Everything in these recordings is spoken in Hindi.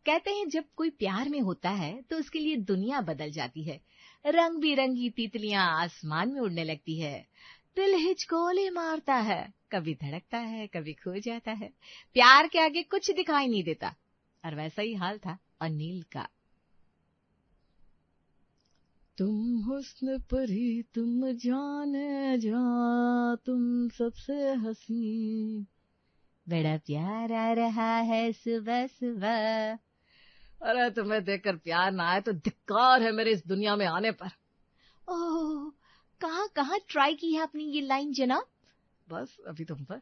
कहते हैं जब कोई प्यार में होता है तो उसके लिए दुनिया बदल जाती है। रंग बिरंगी तितलियां आसमान में उड़ने लगती है। दिल हिचकोले मारता है, कभी धड़कता है, कभी खो जाता है। प्यार के आगे कुछ दिखाई नहीं देता। और वैसा ही हाल था अनिल का। तुम हुस्न परी तुम जाने जा, तुम सबसे हसी, बड़ा प्यार आ रहा है सुबह सुबह। अरे तुम्हें देखकर प्यार ना आए तो धिक्कार है मेरे इस दुनिया में आने पर। ओह, कहाँ कहाँ ट्राई की है आपने ये लाइन जनाब? बस अभी तुम पर।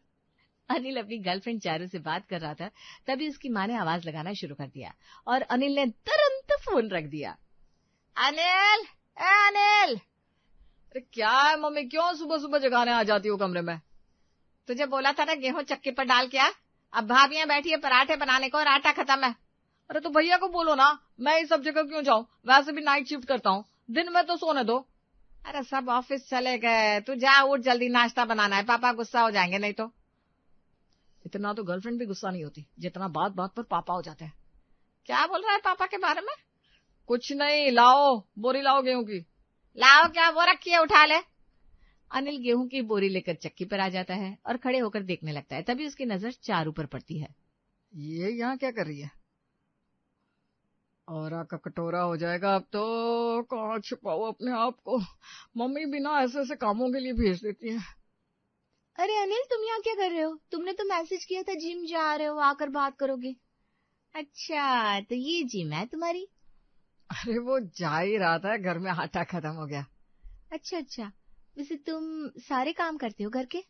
अनिल अपनी गर्लफ्रेंड चारू से बात कर रहा था, तभी उसकी माँ ने आवाज लगाना शुरू कर दिया और अनिल ने तुरंत फोन रख दिया। अनिल, ए अनिल! अरे क्या है मम्मी, क्यों सुबह सुबह जगाने आ जाती हो कमरे में? तुझे बोला था ना गेहूं चक्की पर डाल के आ। अब भाभियां बैठी है पराठे बनाने को और आटा खत्म है। अरे तो भैया को बोलो ना, मैं इस सब जगह क्यों जाऊं, वैसे भी नाइट शिफ्ट करता हूँ, दिन में तो सोने दो। अरे सब ऑफिस चले गए, तू जा उठ जल्दी, नाश्ता बनाना है, पापा गुस्सा हो जाएंगे नहीं तो। इतना तो गर्लफ्रेंड भी गुस्सा नहीं होती जितना बात बात पर पापा हो जाते हैं। क्या बोल रहा है पापा के बारे में? कुछ नहीं, लाओ बोरी लाओ गेहूं की। लाओ क्या, वो रखी है उठा ले। अनिल गेहूं की बोरी लेकर चक्की पर आ जाता है और खड़े होकर देखने लगता है। तभी उसकी नजर चारू पर पड़ती है। ये यहाँ क्या कर रही है? और का कटोरा हो जाएगा अब तो। कहाँ छुपाओ अपने आप को, मम्मी बिना ऐसे ऐसे कामों के लिए भेज देती है। अरे अनिल, तुम यहाँ क्या कर रहे हो? तुमने तो मैसेज किया था जिम जा रहे हो, आकर बात करोगे। अच्छा, तो ये जिम है तुम्हारी? अरे वो जा ही रहा था, घर में आटा खत्म हो गया। अच्छा अच्छा, वैसे तुम सारे काम करते हो घर के?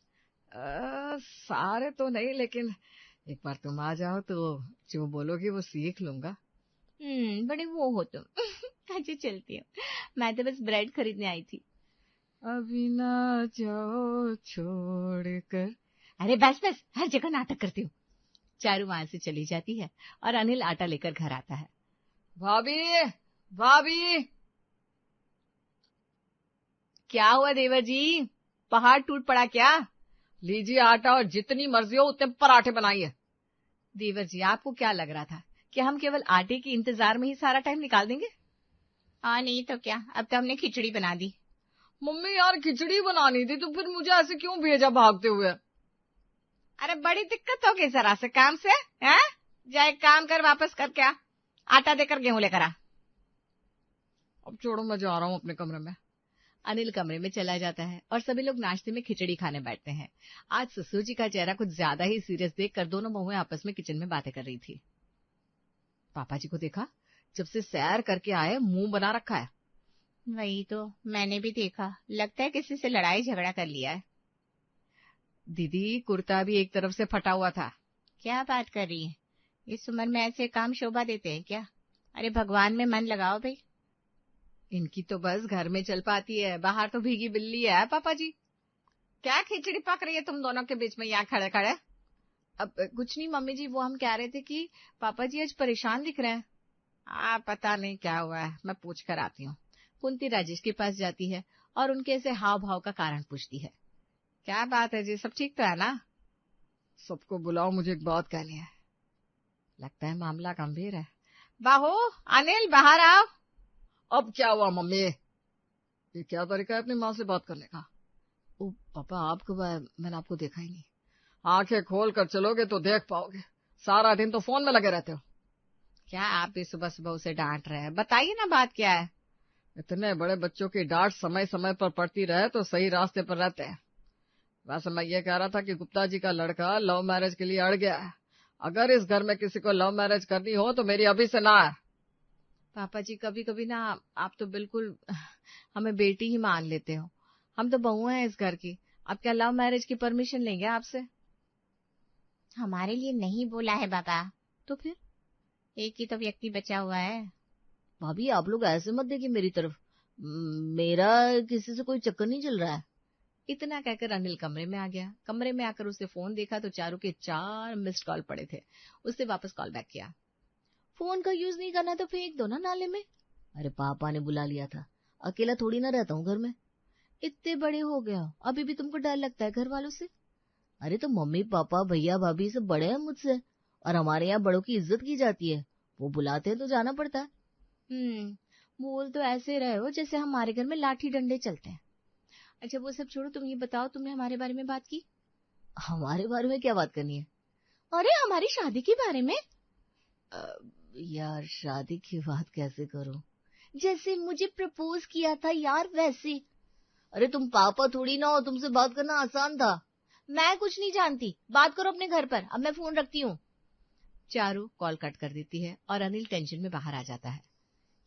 सारे तो नहीं, लेकिन एक बार तुम आ जाओ तो जो बोलोगी वो सीख लूंगा। बड़े वो हो तुम। अच्छा चलती हूँ, मैं तो बस ब्रेड खरीदने आई थी। अभी ना जाओ छोड़कर। अरे बस बस, हर जगह नाटक करती हूँ। चारू वहां से चली जाती है और अनिल आटा लेकर घर आता है। भाभी, भाभी! क्या हुआ देवर जी, पहाड़ टूट पड़ा क्या? लीजिए आटा और जितनी मर्जी हो उतने पराठे बनाइए। देवर जी, आपको क्या लग रहा था कि हम केवल आटे के इंतजार में ही सारा टाइम निकाल देंगे? हाँ नहीं तो क्या, अब तो हमने खिचड़ी बना दी। मम्मी यार, खिचड़ी बनानी थी तो फिर मुझे ऐसे क्यों भेजा भागते हुए? अरे बड़ी दिक्कत होगी जरा से काम से, हैं? जा एक काम कर, वापस करके आ, आटा देकर गेहूं लेकर आ। अब छोड़ो, मैं जा रहा हूँ अपने कमरे में। अनिल कमरे में चला जाता है और सभी लोग नाश्ते में खिचड़ी खाने बैठते हैं। आज ससुर जी का चेहरा कुछ ज्यादा ही सीरियस देखकर दोनों बहुएं आपस में किचन में बातें कर रही थी। पापा जी को देखा, जब से सैर करके आए मुंह बना रखा है। वही तो मैंने भी देखा, लगता है किसी से लड़ाई झगड़ा कर लिया है। दीदी, कुर्ता भी एक तरफ से फटा हुआ था। क्या बात कर रही है, इस उम्र में ऐसे काम शोभा देते हैं क्या? अरे भगवान में मन लगाओ भाई। इनकी तो बस घर में चल पाती है, बाहर तो भीगी बिल्ली है। पापा जी, क्या खिचड़ी पक रही है तुम दोनों के बीच में यहाँ खड़े खड़े? अब कुछ नहीं मम्मी जी, वो हम कह रहे थे कि पापा जी आज परेशान दिख रहे हैं। पता नहीं क्या हुआ है, मैं पूछ कर आती हूँ। कुंती राजेश के पास जाती है और उनके ऐसे हाव भाव का कारण पूछती है। क्या बात है जी, सब ठीक तो है ना? सबको बुलाओ, मुझे एक बात कहनी है। लगता है मामला गंभीर है। बाहू, अनिल बाहर आओ। अब क्या हुआ मम्मी? ये क्या तरीका है अपनी माँ से बात करने का? ओ पापा, आपको मैंने आपको देखा ही नहीं। आंखें खोल कर चलोगे तो देख पाओगे, सारा दिन तो फोन में लगे रहते हो। क्या आप भी सुबह सुबह उसे डांट रहे हैं? बताइए ना बात क्या है। इतने बड़े बच्चों की डांट समय समय पर पड़ती रहे तो सही रास्ते पर रहते हैं। वैसे मैं ये कह रहा था कि गुप्ता जी का लड़का लव मैरिज के लिए अड़ गया है। अगर इस घर में किसी को लव मैरिज करनी हो तो मेरी अभी से ना है। पापा जी, कभी कभी ना आप तो बिल्कुल हमें बेटी ही मान लेते हो। हम तो बहू हैं इस घर की, अब क्या लव मैरिज की परमिशन लेंगे आपसे? हमारे लिए नहीं बोला है बाबा। तो फिर एक ही तो व्यक्ति बचा हुआ है। भाभी, आप लोग ऐसे मत देखिए मेरी तरफ, मेरा किसी से कोई चक्कर नहीं चल रहा है। इतना कहकर अनिल कमरे में आ गया। कमरे में आकर उसने फोन देखा तो चारू के 4 मिस्ड कॉल पड़े थे। उसने वापस कॉल बैक किया। फोन का यूज नहीं करना तो फेंक दो ना नाले में। अरे पापा ने बुला लिया था, अकेला थोड़ी ना रहता हूँ घर में। इतने बड़े हो गया, अभी भी तुमको डर लगता है घर वालों से? अरे तो मम्मी पापा भैया भाभी सब बड़े हैं मुझसे, और हमारे यहाँ बड़ों की इज्जत की जाती है। वो बुलाते हैं तो जाना पड़ता है। बोल तो ऐसे रहे हो जैसे हमारे घर में लाठी डंडे चलते हैं। अच्छा वो सब छोड़ो, तुम ये बताओ, तुमने हमारे बारे में बात की? हमारे बारे में क्या बात करनी है? अरे हमारी शादी के बारे में। यार शादी की बात कैसे करूं? जैसे मुझे प्रपोज किया था यार वैसे। अरे तुम पापा थोड़ी ना हो, तुमसे बात करना आसान था। मैं कुछ नहीं जानती, बात करो अपने घर पर, अब मैं फोन रखती हूँ। चारू कॉल कट कर देती है और अनिल टेंशन में बाहर आ जाता है।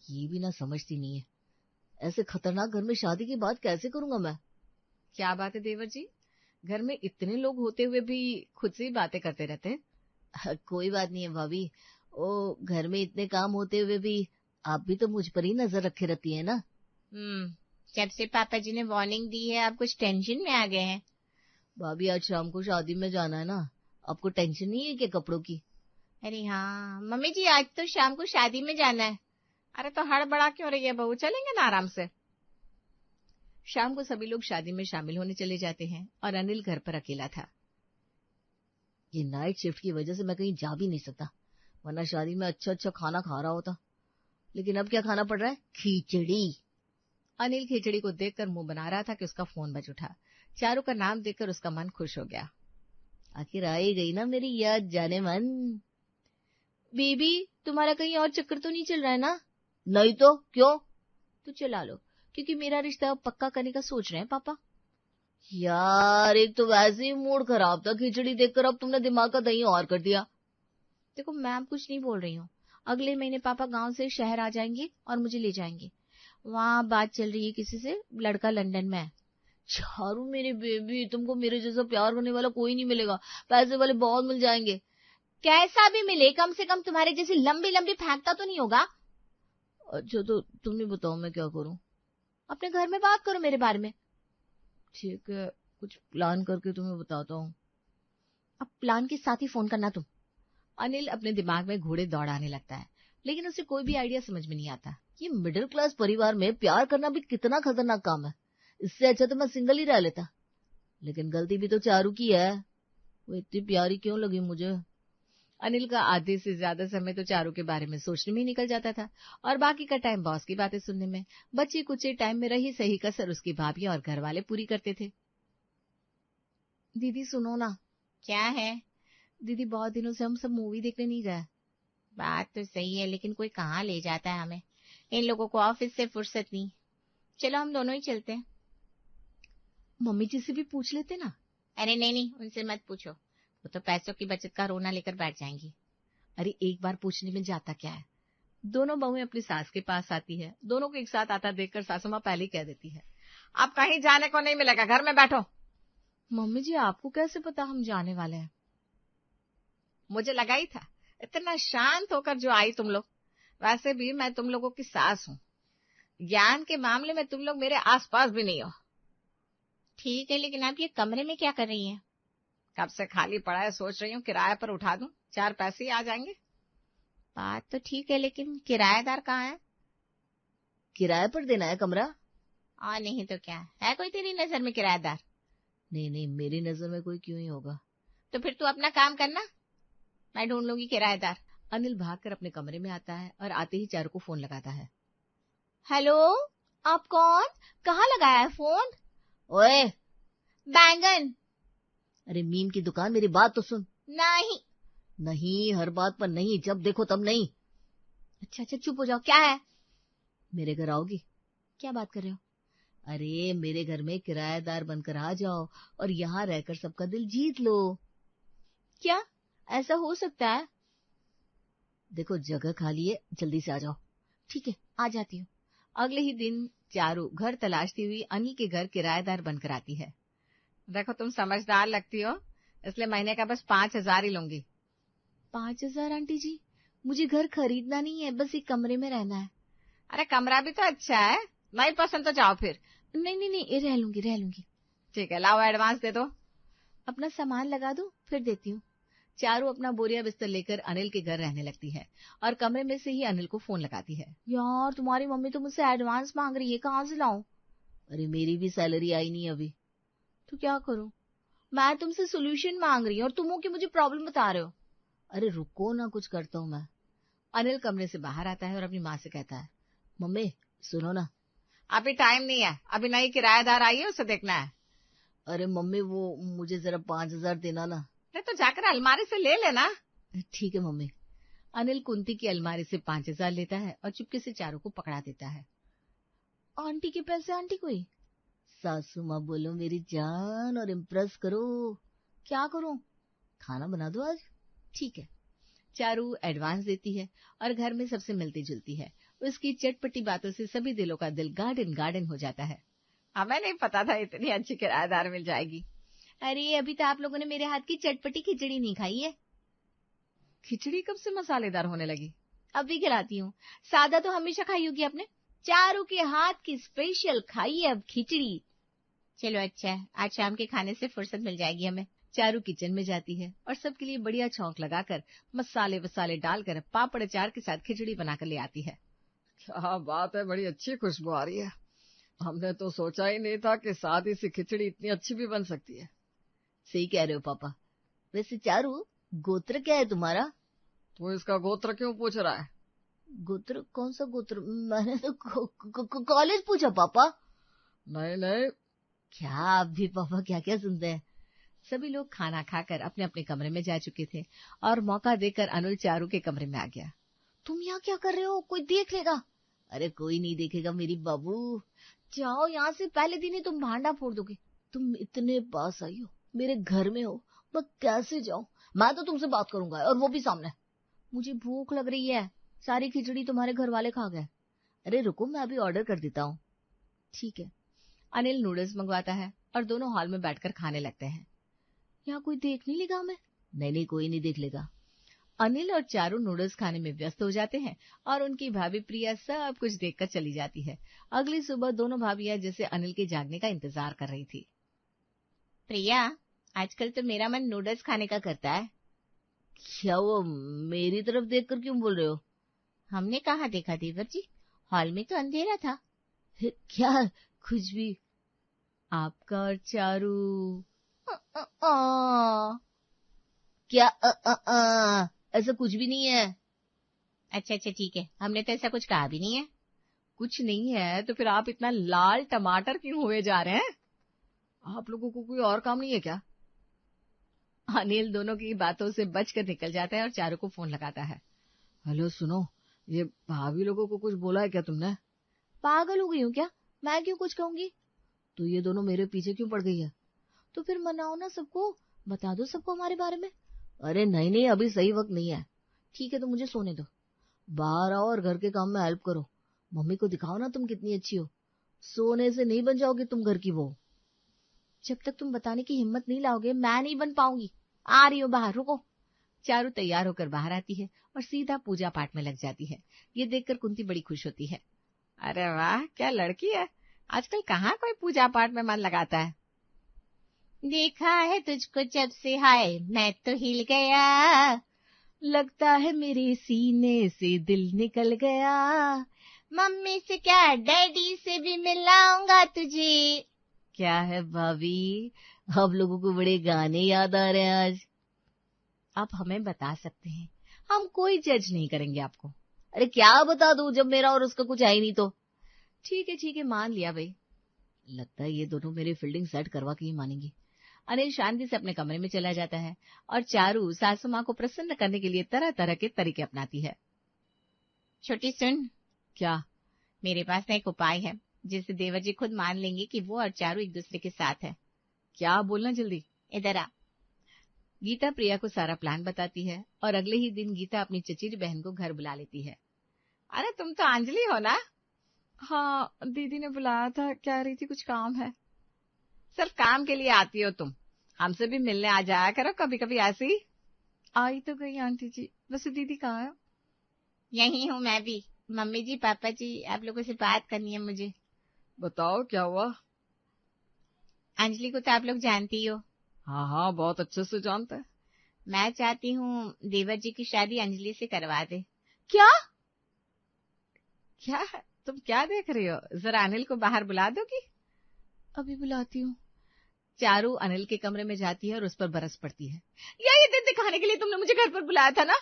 ये भी ना समझती नहीं है, ऐसे खतरनाक घर में शादी की बात कैसे करूंगा मैं? क्या बात है देवर जी, घर में इतने लोग होते हुए भी खुद से ही बातें करते रहते हैं। कोई बात नहीं है भाभी, ओ घर में इतने काम होते हुए भी आप भी तो मुझ पर ही नजर रखे रहती है ना। जब से पापा जी ने वार्निंग दी है आप कुछ टेंशन में आ गए हैं। भाभी आज शाम को शादी में जाना है ना, आपको टेंशन नहीं है क्या कपड़ों की? अरे हाँ मम्मी जी, आज तो शाम को शादी में जाना है। अरे तो हड़बड़ा क्यों रही है बहू, चलेंगे ना आराम से। शाम को सभी लोग शादी में शामिल होने चले जाते हैं और अनिल घर पर अकेला था। ये नाइट शिफ्ट की वजह से मैं कहीं जा भी नहीं सकता, वरना शादी में अच्छा अच्छा खाना खा रहा होता। लेकिन अब क्या खाना पड़ रहा है? खिचड़ी। अनिल खिचड़ी को देखकर मुंह बना रहा था कि उसका फोन बज उठा। चारू का नाम देखकर उसका मन खुश हो गया। आखिर आ ही गई ना मेरी याद जाने मन। बेबी तुम्हारा कहीं और चक्कर तो नहीं चल रहा है ना? नहीं तो क्यों? तो चला लो, क्योंकि मेरा रिश्ता पक्का करने का सोच रहे हैं पापा। यार एक तो वैसे ही मूड खराब था खिचड़ी देखकर, अब तुमने दिमाग का दही और कर दिया। देखो मैम कुछ नहीं बोल रही हूँ, अगले महीने पापा गांव से शहर आ जाएंगे और मुझे ले जाएंगे। वहाँ बात चल रही है किसी से, लड़का लंदन में है। चारू मेरी बेबी, तुमको मेरे जैसा प्यार करने वाला कोई नहीं मिलेगा, पैसे वाले बहुत मिल जाएंगे। कैसा भी मिले, कम से कम तुम्हारे जैसी लंबी लंबी फेंकता तो नहीं होगा। अच्छा तो तुम ही बताओ मैं क्या करूं? अपने घर में बात करो मेरे बारे में। ठीक है, कुछ प्लान करके तुम्हें बताता हूँ। अब प्लान के साथ ही फोन करना तुम। अनिल अपने दिमाग में घोड़े दौड़ाने लगता है, लेकिन उसे कोई भी आइडिया समझ में नहीं आता। ये मिडिल क्लास परिवार में प्यार करना भी कितना खतरनाक काम है, इससे अच्छा तो मैं सिंगल ही रह लेता। लेकिन गलती भी तो चारू की है, वो इतनी प्यारी क्यों लगी मुझे? अनिल का आधे से ज्यादा समय तो चारू के बारे में सोचने में ही निकल जाता था और बाकी का टाइम बॉस की बातें सुनने में। बच्चे कुछ टाइम में रही सही कसर उसकी भाभी और घर वाले पूरी करते थे। दीदी सुनो ना। क्या है? दीदी बहुत दिनों से हम सब मूवी देखने नहीं गए। बात तो सही है, लेकिन कोई कहाँ ले जाता है हमें, इन लोगों को ऑफिस से फुर्सत नहीं। चलो हम दोनों ही चलते हैं। मम्मी जी से भी पूछ लेते ना। अरे नहीं नहीं, उनसे मत पूछो, वो तो पैसों की बचत का रोना लेकर बैठ जाएंगी। अरे एक बार पूछने में जाता क्या है। दोनों बहुएं अपनी सास के पास आती है, दोनों को एक साथ आता देखकर सासू माँ पहले ही कह देती है, आप कहीं जाने को नहीं मिलेगा, घर में बैठो। मम्मी जी आपको कैसे पता हम जाने वाले हैं? मुझे लगा ही था, इतना शांत होकर जो आई तुम लोग। वैसे भी मैं तुम लोगों की सास हूँ, ज्ञान के मामले में तुम लोग मेरे आसपास भी नहीं हो। ठीक है, लेकिन आप ये कमरे में क्या कर रही हैं? कब से खाली पड़ा है, सोच रही हूँ किराए पर उठा दूं, 4 पैसे ही आ जाएंगे। बात तो ठीक है, लेकिन किराएदार कहाँ है? किराए पर देना है कमरा? और नहीं तो क्या है, कोई तेरी नजर में किराएदार? नहीं नहीं, मेरी नजर में कोई क्यों ही होगा। तो फिर तू अपना काम करना, मैं ढूंढ लूंगी किराएदार। अनिल भागकर अपने कमरे में आता है और आते ही चारू को फोन लगाता है। हेलो, आप कौन? कहाँ लगाया है फोन? ओए बैंगन। अरे मीम की दुकान, मेरी बात तो सुन। नहीं। नहीं, हर बात पर नहीं, जब देखो तब नहीं। अच्छा अच्छा चुप हो जाओ, क्या है? मेरे घर आओगी? क्या बात कर रहे हो? अरे मेरे घर में किराएदार बनकर आ जाओ और यहाँ रहकर सबका दिल जीत लो। क्या ऐसा हो सकता है? देखो जगह खाली है, जल्दी से आ जाओ। ठीक है, आ जाती हूँ। अगले ही दिन चारू घर तलाशती हुई अनिल के घर किराएदार बनकर आती है। देखो तुम समझदार लगती हो, इसलिए महीने का बस 5,000 ही लूंगी। 5,000 आंटी जी, मुझे घर खरीदना नहीं है, बस एक कमरे में रहना है। अरे कमरा भी तो अच्छा है, नहीं पसंद तो जाओ फिर। नहीं नहीं नहीं, रह लूंगी। ठीक है, लाओ एडवांस दे दो। अपना सामान लगा दो, फिर देती हूँ। चारू अपना बोरिया बिस्तर लेकर अनिल के घर रहने लगती है और कमरे में से ही अनिल को फोन लगाती है। यार तुम्हारी मम्मी तो मुझसे एडवांस मांग रही है, कहाँ से लाऊं? अरे मेरी भी सैलरी आई नहीं अभी। तो क्या करूं? मैं तुमसे सोल्यूशन मांग रही हूँ और तुम हो कि मुझे प्रॉब्लम बता रहे हो। अरे रुको ना, कुछ करता हूँ मैं। अनिल कमरे से बाहर आता है और अपनी माँ से कहता है, मम्मी सुनो ना। अभी टाइम नहीं है, अभी नई किराएदार आई है, उसे देखना है। अरे मम्मी वो मुझे जरा 5,000 देना ना। नहीं तो जाकर अलमारी से ले लेना। ठीक है मम्मी। अनिल कुंती की अलमारी से 5,000 लेता है और चुपके से चारू को पकड़ा देता है। आंटी के पैसे आंटी कोई? सासू माँ बोलो मेरी जान और इम्प्रेस करो। क्या करूं? खाना बना दो आज। ठीक है। चारू एडवांस देती है और घर में सबसे मिलती जुलती है। उसकी चटपटी बातों से सभी दिलों का दिल गार्डन गार्डन हो जाता है। हमें नहीं पता था इतनी अच्छी किराएदार मिल जाएगी। अरे अभी तो आप लोगों ने मेरे हाथ की चटपटी खिचड़ी नहीं खाई है। खिचड़ी कब से मसालेदार होने लगी? अभी खिलाती हूँ। सादा तो हमेशा खाई होगी आपने, चारू के हाथ की स्पेशल खाई है अब खिचड़ी। चलो अच्छा है, आज शाम के खाने से फुर्सत मिल जाएगी हमें। चारू किचन में जाती है और सबके लिए बढ़िया छौंक लगाकर मसाले वसाले डालकर पापड़ अचार के साथ खिचड़ी बनाकर ले आती है। क्या बात है, बड़ी अच्छी खुशबू आ रही है। हमने तो सोचा ही नहीं था कि सादी सी खिचड़ी इतनी अच्छी भी बन सकती है। सही कह रहे हो पापा। वैसे चारू गोत्र क्या है तुम्हारा? तो इसका गोत्र क्यों पूछ रहा है? गोत्र? कौन सा गोत्र? मैंने तो कॉलेज पूछा पापा। नहीं नहीं। क्या आप भी पापा क्या क्या सुनते हैं। सभी लोग खाना खाकर अपने अपने कमरे में जा चुके थे और मौका देकर अनिल चारू के कमरे में आ गया। तुम यहाँ क्या कर रहे हो? कोई देख लेगा। अरे कोई नहीं देखेगा मेरी बाबू। जाओ यहाँ से, पहले दिन ही तुम भांडा फोड़ दोगे। तुम इतने पास आई हो, मेरे घर में हो, मैं कैसे जाऊं? मैं तो तुमसे बात करूंगा और वो भी सामने। मुझे भूख लग रही है, सारी खिचड़ी तुम्हारे घर वाले खा गए। अरे रुको मैं अभी ऑर्डर कर देता हूँ। ठीक है। अनिल नूडल्स मंगवाता है और दोनों हॉल में बैठकर खाने लगते हैं। यहाँ कोई देख नहीं लेगा हमें? नहीं कोई नहीं देख लेगा। अनिल और चारू नूडल्स खाने में व्यस्त हो जाते हैं और उनकी भाभी प्रिया सब कुछ देखकर चली जाती है। अगली सुबह दोनों भाभियां जैसे अनिल के जागने का इंतजार कर रही थी। प्रिया, आजकल तो मेरा मन नूडल्स खाने का करता है। क्या वो मेरी तरफ देखकर क्यों बोल रहे हो? हमने कहाँ देखा देवर जी, हॉल में तो अंधेरा था। क्या कुछ भी? आपका और चारू क्या ऐसा कुछ भी नहीं है। अच्छा ठीक है, हमने तो ऐसा कुछ कहा भी नहीं है। कुछ नहीं है तो फिर आप इतना लाल टमाटर क्यों हुए जा रहे हैं? आप लोगों को कोई और काम नहीं है क्या? अनिल दोनों की बातों से बचकर निकल जाता है और चारू को फोन लगाता है। हेलो सुनो, ये भाभी लोगों को कुछ बोला है क्या तुमने? पागल हो गई हूँ क्या? मैं क्यों कुछ कहूंगी? तो ये दोनों मेरे पीछे क्यों पड़ गई है? तो फिर मनाओ ना सबको, बता दो सबको हमारे बारे में। अरे नहीं अभी सही वक्त नहीं है। ठीक है तो मुझे सोने दो। बाहर आओ और घर के काम में हेल्प करो। मम्मी को दिखाओ ना तुम कितनी अच्छी हो। सोने से नहीं बन जाओगी तुम घर की बहू। जब तक तुम बताने की हिम्मत नहीं लाओगे मैं नहीं बन पाऊंगी। आ रही हो बाहर, रुको। चारू तैयार होकर बाहर आती है और सीधा पूजा पाठ में लग जाती है। ये देखकर कुंती बड़ी खुश होती है। अरे वाह, क्या लड़की है। आजकल कहाँ कोई पूजा पाठ में मन लगाता है। देखा है तुझको जब से, हाय मैं तो हिल गया। लगता है मेरे सीने से दिल निकल गया। मम्मी से क्या डैडी से भी मिलाऊंगा तुझे। क्या है भाभी, आप लोगों को बड़े गाने याद आ रहे हैं आज। आप हमें बता सकते हैं, हम कोई जज नहीं करेंगे आपको। अरे क्या बता दूं जब मेरा और उसका कुछ है ही नहीं तो। ठीक है मान लिया भाई। लगता है ये दोनों मेरी फील्डिंग सेट करवा के ही मानेंगी। अनिल शांति से अपने कमरे में चला जाता है और चारू सासू माँ को प्रसन्न करने के लिए तरह तरह के तरीके अपनाती है। छोटी सुन। क्या? मेरे पास एक उपाय है जिससे देवर जी खुद मान लेंगे कि वो और चारू एक दूसरे के साथ है। क्या? बोलना जल्दी। इधर आ। गीता प्रिया को सारा प्लान बताती है और अगले ही दिन गीता अपनी चचेरी बहन को घर बुला लेती है। अरे तुम तो अंजलि हो ना? हाँ, दीदी ने बुलाया था, कह रही थी कुछ काम है। सिर्फ काम के लिए आती हो तुम? हमसे भी मिलने आ जाया करो कभी कभी ऐसे ही। आई तो गई आंटी जी, वैसे दीदी कहाँ है? यही हूँ मैं भी। मम्मी जी पापा जी, आप लोगों से बात करनी है मुझे। बताओ क्या हुआ? अंजलि को तो आप लोग जानती हो। हाँ बहुत अच्छे से जानते हैं। मैं चाहती हूँ देवर जी की शादी अंजलि से करवा दे। क्या? क्या तुम क्या देख रही हो? जरा अनिल को बाहर बुला दोगी? अभी बुलाती हूँ। चारू अनिल के कमरे में जाती है और उस पर बरस पड़ती है। यही दिन दिखाने के लिए तुमने मुझे घर पर बुलाया था ना?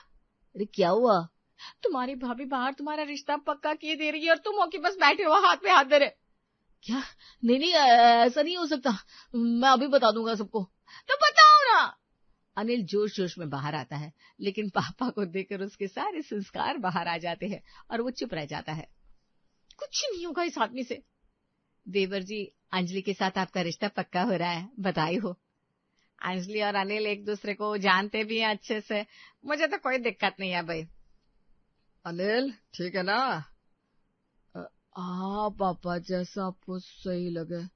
अरे क्या हुआ? तुम्हारी भाभी बाहर तुम्हारा रिश्ता पक्का किए दे रही है और तुम हो कि बस बैठे हो हाथ पे हाथ धरे। क्या? नहीं नहीं, ऐसा नहीं हो सकता, मैं अभी बता दूंगा सबको। तो बताओ ना। अनिल जोश जोश में बाहर आता है, लेकिन पापा को देखकर उसके सारे संस्कार बाहर आ जाते हैं और वो चुप रह जाता है। कुछ नहीं होगा इस आदमी से। देवर जी, अंजलि के साथ आपका रिश्ता पक्का हो रहा है, बधाई हो। अंजलि और अनिल एक दूसरे को जानते भी हैं अच्छे से, मुझे तो कोई दिक्कत नहीं है भाई। अनिल ठीक है ना? हाँ पापा, जैसा आपको सही लगे।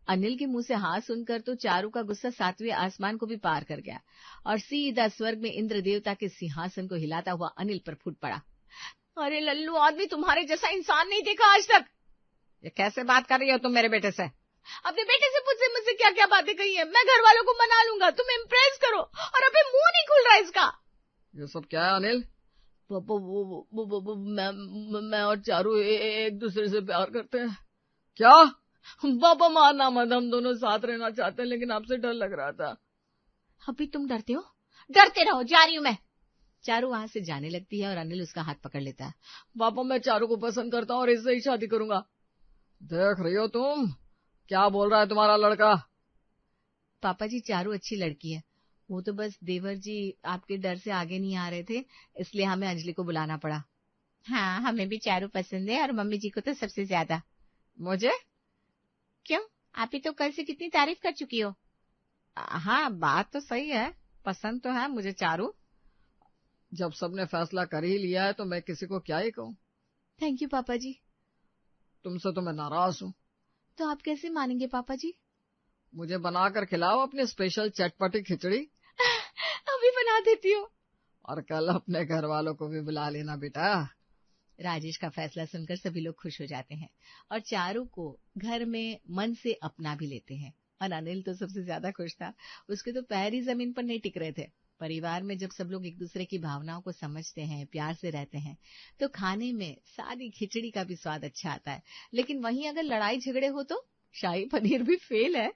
अनिल के मुंह से हाँ सुनकर तो चारू का गुस्सा 7वें आसमान को भी पार कर गया और सीधा स्वर्ग में इंद्र देवता के सिंहासन को हिलाता हुआ अनिल पर फूट पड़ा। अरे लल्लू आदमी, तुम्हारे जैसा इंसान नहीं देखा आज तक। ये कैसे बात कर रही हो तुम मेरे बेटे से? अपने बेटे से मुझसे क्या क्या बातें कही है। मैं घर वालों को मना लूंगा, तुम इम्प्रेस करो, और अभी मुंह नहीं खुल रहा इसका। ये सब क्या है अनिल? पापा मैं और चारू एक दूसरे से प्यार करते हैं। क्या? पापा मारना मत, हम दोनों साथ रहना चाहते हैं, लेकिन आपसे डर लग रहा था। अभी तुम डरते हो? डरते रहो, जा रही हूं मैं। चारू वहां से जाने लगती है और अनिल उसका हाथ पकड़ लेता है। पापा मैं चारू को पसंद करता हूँ और इससे ही शादी करूंगा। देख रही हो तुम क्या बोल रहा है तुम्हारा लड़का? पापा जी, चारू अच्छी लड़की है, वो तो बस देवर जी आपके डर से आगे नहीं आ रहे थे, इसलिए हमें अंजलि को बुलाना पड़ा। हाँ, हमें भी चारू पसंद है और मम्मी जी को तो सबसे ज्यादा। मुझे? क्यों, आप ही तो कल से कितनी तारीफ कर चुकी हो। हाँ, बात तो सही है, पसंद तो है मुझे चारू। जब सबने फैसला कर ही लिया है तो मैं किसी को क्या ही कहूँ। थैंक यू पापा जी। तुमसे तो मैं नाराज हूँ। तो आप कैसे मानेंगे पापा जी? मुझे बनाकर खिलाओ अपनी स्पेशल चटपटी खिचड़ी। अभी बना देती हूँ। और कल अपने घर वालों को भी बुला लेना बेटा। राजेश का फैसला सुनकर सभी लोग खुश हो जाते हैं और चारू को घर में मन से अपना भी लेते हैं। और अनिल तो सबसे ज्यादा खुश था, उसके तो पैर ही जमीन पर नहीं टिक रहे थे। परिवार में जब सब लोग एक दूसरे की भावनाओं को समझते हैं, प्यार से रहते हैं, तो खाने में सादी खिचड़ी का भी स्वाद अच्छा आता है। लेकिन वहीं अगर लड़ाई झगड़े हो तो शाही पनीर भी फेल है।